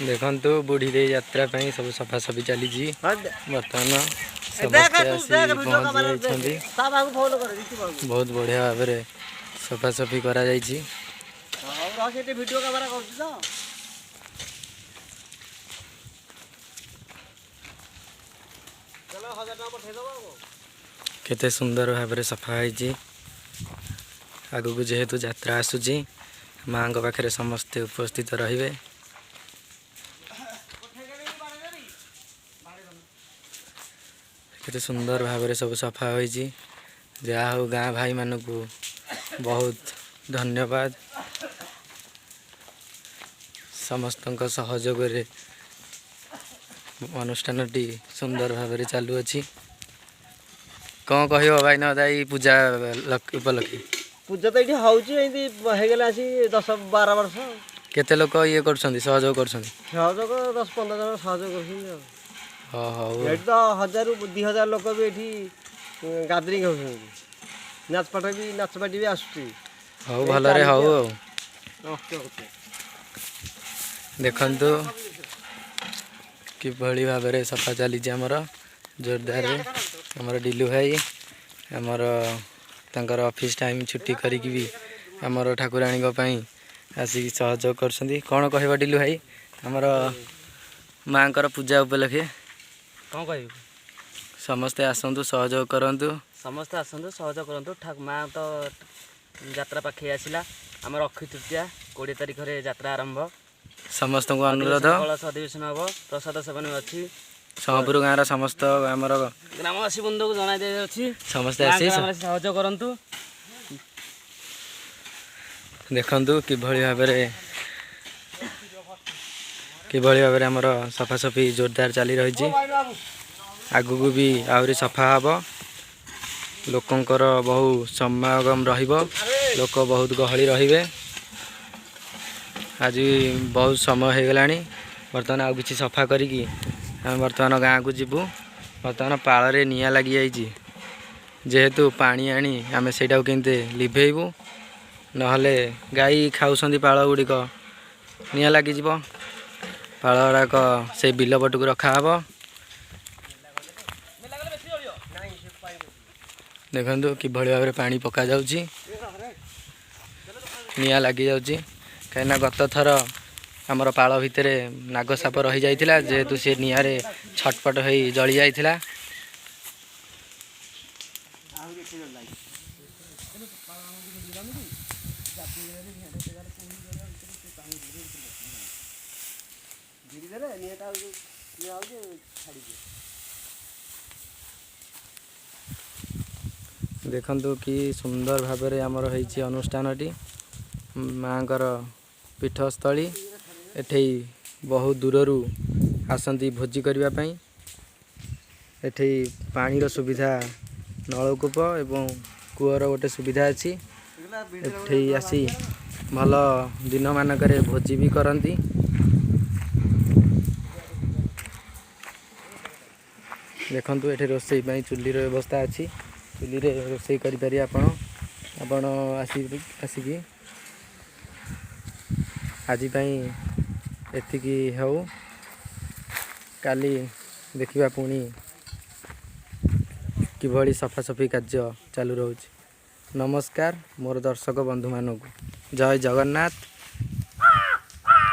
देखंतु बुढ़ी दे यात्रा ପାଇଁ ସବୁ ସଫା ସଫି ଚାଲିଛି ବର୍ତ୍ତମାନ ସମସ୍ତେ ଆସି ପହଞ୍ଚି ଯାଇଛନ୍ତି ବହୁତ ବଢିଆ ଭାବରେ ସଫା ସଫି କରା ଯାଇଛି केते सुंदर भाବରେ सफा ହେଇଛି आगु जेहेतु यात्रा आसुची माँ पाखे समस्ते उपस्थित रहिबे केते सुंदर भाବରେ सब सफा होईची जहा हो गाँ भाई मानकू बहुत धन्यवाद समस्तक सहयोग रे अनुष्ठानटी सुंदर भाବରେ चालू अछि कौन कहयो भाई न दाई पूजा उपलक्षे पूजा तो ये होगला 10-12 वर्ष केते लोक ये करछंदी सहयोग करछंदी सहयोग 10-15 जन सहयोग करछंदी हां हां ये तो 1000-2000 लोक भी एठी गैदरिंग होछंदी नाच पाटी भी आसुची हां भलो रे हाउ देखंतु कि भली भाबरे सफा चली हमर जोरदार हमर डिलू भाई हमर तांकर ऑफिस टाइम छुट्टी करिक भी हमर ठाकुराणी आसिक सहयोग करछंदी कोन कहबा डिलू भाई हमर मां कर पूजा उपलक्षे कौन कह समस्ते आसंतु सहयोग करंतु समस्ते आसंतु सहयोग करंतु ठाक माँ तो यात्रा पाखे आसला आम अक्षय तृतीया 20 तारिख रे यात्रा आरंभ समस्त को अनुरोध कलश अधिवेशन हम प्रसाद सेवन अच्छी समपुर गाँव समस्त आमर ग्रामवासी बंधु को जना जाए समस्ते आसी सहयोग करंतु देखंतु किभली भाबरे हमर सफा सफी जोरदार चली रही आगु को भी आहरी सफा हम लोकंकर बहु समागम रहिबो लोक बहुत गहली रहिबे आज बहुत समय हो गलानी बर्तमान आउ किछि सफा करिकी हम बर्तमान गाँ को जीवु बर्तमान पाल रे निया लगी जाइए जेहेतु पानी आनी आम से लिभेबू नहले गाई खाऊसंदी पाल गुड़िक निया लगी पाल गुड़ाक से बिल पट को रखा हब देखंतु किभली भाबरे पानी पका जाउची निया लगी जाउची कहीं गत थर आमर पाल भितर नाग साप रही जाइथिला जेहेतु से निआरे छटपट हो जली जाइथिला देखंतु कि सुंदर भाबरे आमर होईची अनुष्ठानटी माँकर पीठस्थली एठे बहुत दूररू आसंती भोजी करबा पई एठे पानी सुविधा नलकूप एवं कूअर गोटे सुविधा अच्छी एठे आसी भल दिन मानक भोजी भी करती देखंतु एठे रोसई पई चुल्लीर व्यवस्था अच्छी चुल्ली रे रोसई करि पारि आपण आसिकी आज एतिकी हो काली देखिबा पुणी किभली सफासफी कार्य चालू रोच नमस्कार मोर दर्शक बंधु मानक जय जगन्नाथ।